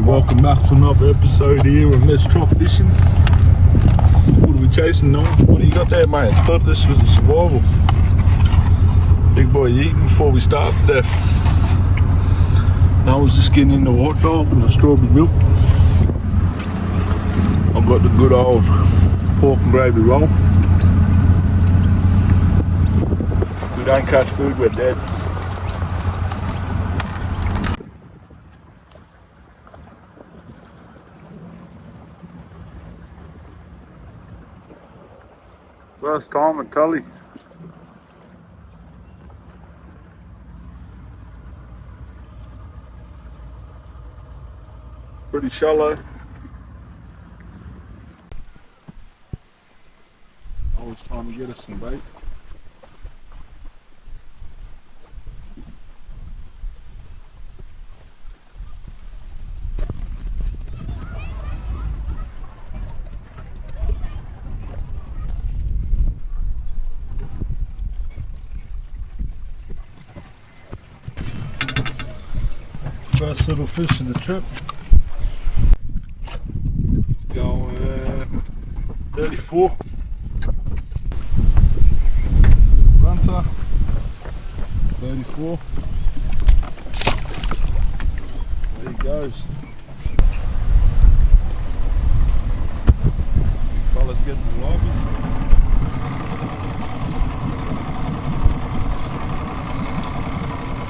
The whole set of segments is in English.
Welcome back to another episode here of Let's Try Fishing. What are we chasing now? What do you got there, mate? I thought this was a survival. Big boy eating before we start today. Now I was just getting into hot dog and the strawberry milk. I've got the good old pork and gravy roll. If we don't catch food, we're dead. First time at Tully. Pretty shallow. Always trying to get us some bait. First little fish of the trip. Let's go 34. Runter. 34. There he goes. Big fella's getting the lobbies.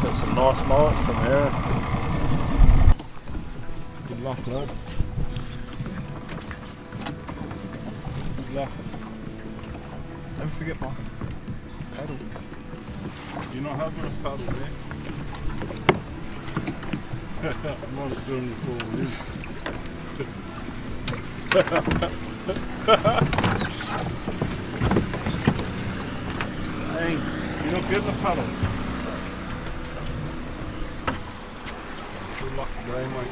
So some nice marks in there. Good luck, lad. Good luck. Don't forget my paddle. You're not having a paddle there. I'm not doing it for this. Dang, you're not getting a paddle. Good luck today, mate.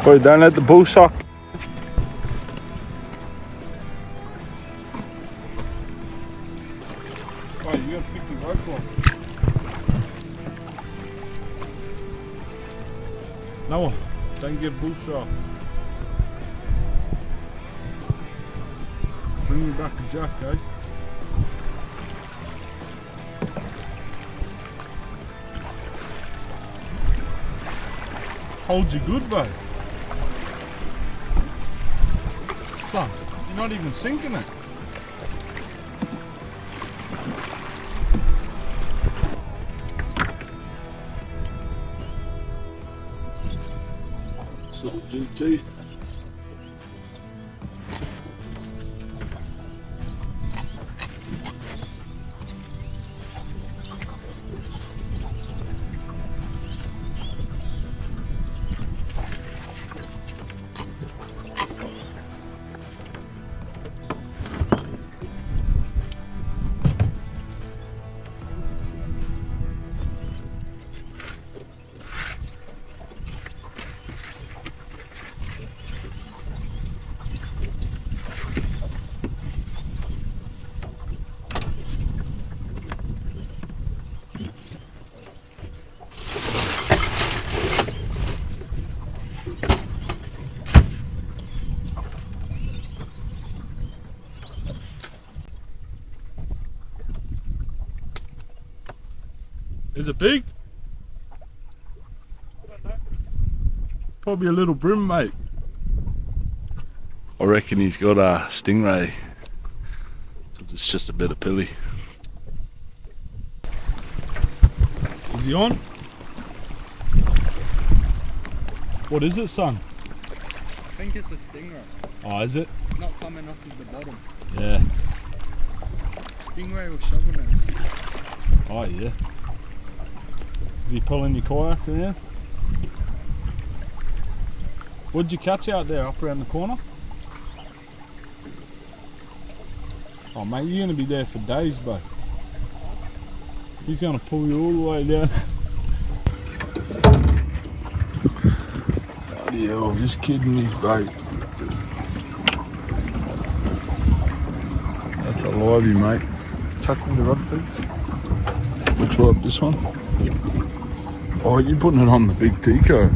Put it down at the bull sock. Oh, you gotta pick the rope off. No, don't get bull sock. Bring me back a jack, eh? Hold you good, bro. Son, you're not even sinking it. This little GT. Is it big? Probably a little brim, mate. I reckon he's got a stingray. Because it's just a bit of pilly. Is he on? What is it, son? I think it's a stingray. Oh, is it? It's not coming off of the bottom. Yeah. Stingray or shovelnose. Oh, yeah. Are you pulling your kayak there? What'd you catch out there up around the corner? Oh mate, you're going to be there for days, bro. He's going to pull you all the way down. Bloody hell, I'm just kidding these bait. That's a livey, mate. chucking the rod, please. Which rod? This one? Oh, you're putting it on the big Tico.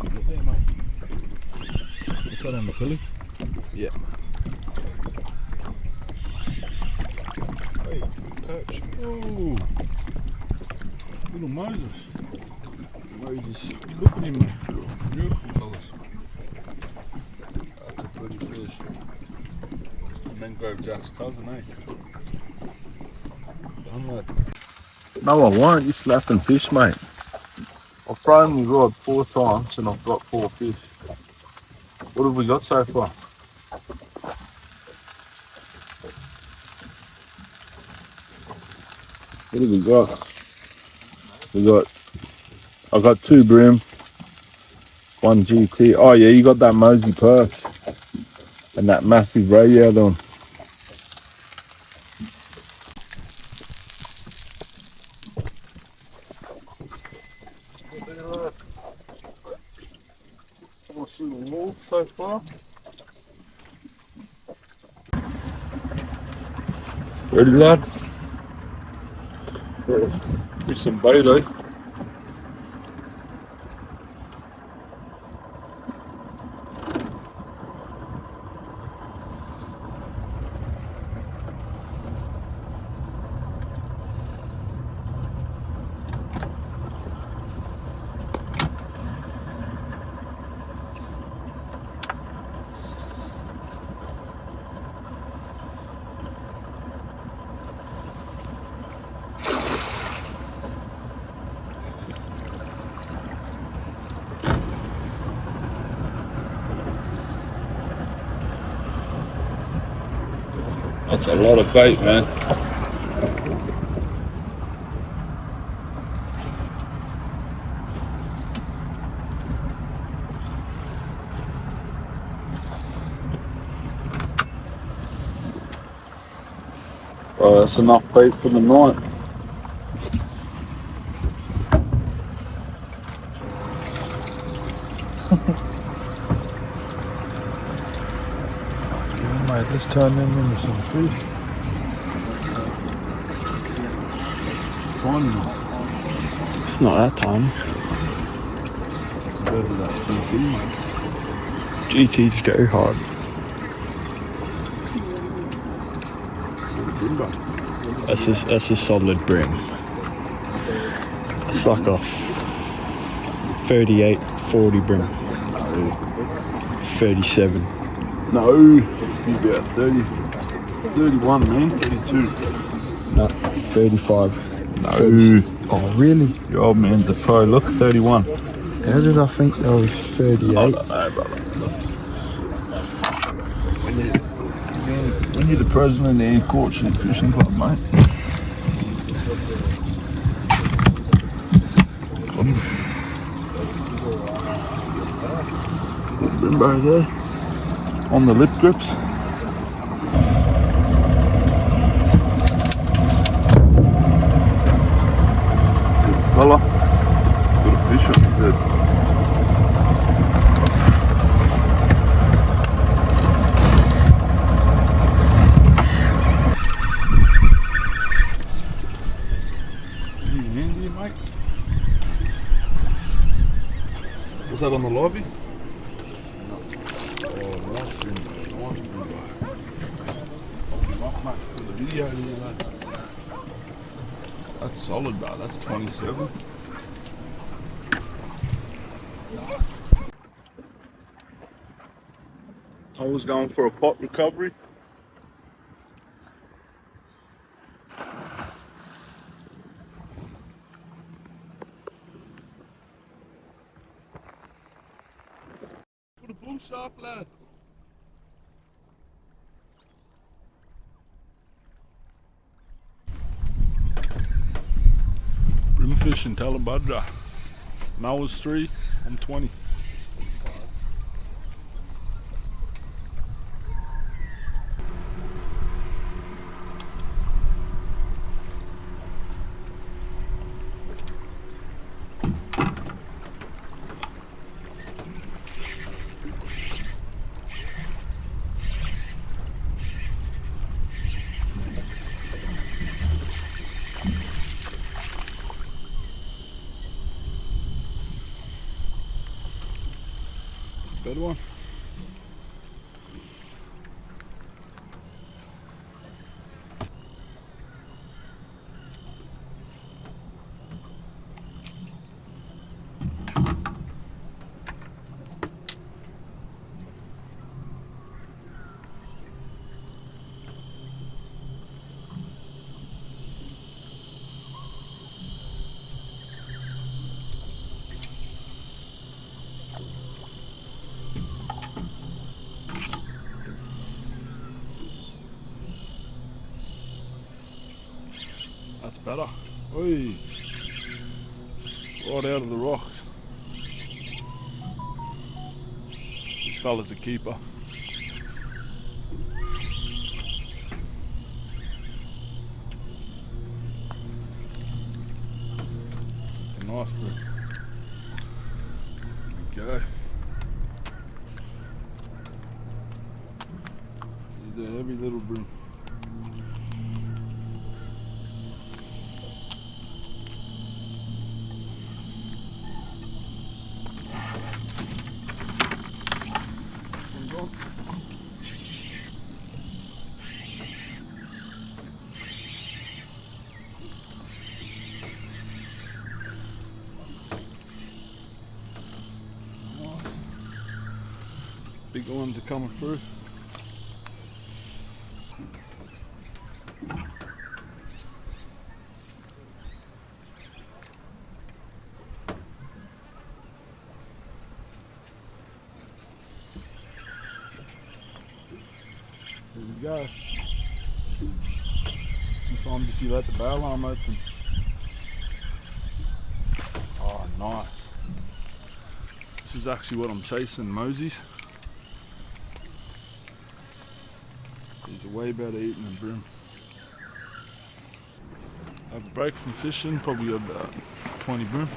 Get there, mate. What's that on the pulley? Yeah. Hey, perch. Oh, little Moses. Moses, look at him, mate. Beautiful colours. That's a pretty fish. It's the mangrove jack's cousin, eh? No, I won't. You're slapping fish, mate. I've thrown my rod 4 times and I've got 4 fish. What have we got so far? What have we got? I got 2 brim, 1 GT. Oh yeah, you got that Mosey perch and that massive ray out on. So far. Ready, lad? With some bait, eh? That's a lot of bait, man. Oh, that's enough bait for the night. Mate, let's turn them into some fish. Tiny. It's not that tiny. Better than that GT. GTs go hard. That's a solid brim. It's like a 38, 40 brim. 37. No, you'd be about 30, 31, man, 32. No, 35. No. 30. Oh, really? Your old man's a pro. Look, 31. How did I think that was 38? I don't know, brother. When you're the president of the Aircourt Fishing Club, mate. Bimbo there. On the lip grips. Good fella. Got a fish on the head. Handy, mate. Was that on the lobby? For the video, that's solid, bro. That's 27. I was going for a pot recovery. Put a bull shark, lad. Fish in Tallebudgera. Noah's 3, I'm 20. better one. That's better. Oi. Right out of the rocks. This fella's a keeper. Nice bro. There we go. He's a heavy little broom. Big ones are coming through. There we go. Sometimes if you let the barrel arm open. Oh, nice. This is actually what I'm chasing, Mosies. These are way better eating than bream. I have a break from fishing, probably about 20 bream.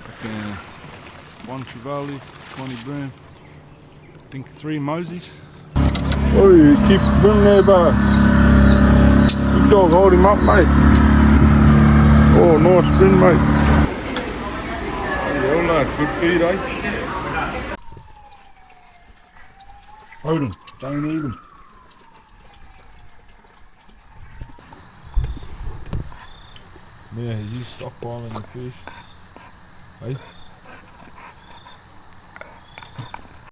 Okay, 1 trevally, 20 bream. I think 3 Mosies. Oh, you keep bream there, bro. Big dog, hold him up, mate. Oh, nice bream, mate. Well, good feed, eh? Hold him, don't eat him. Yeah, he's stockpiling the fish. Hey?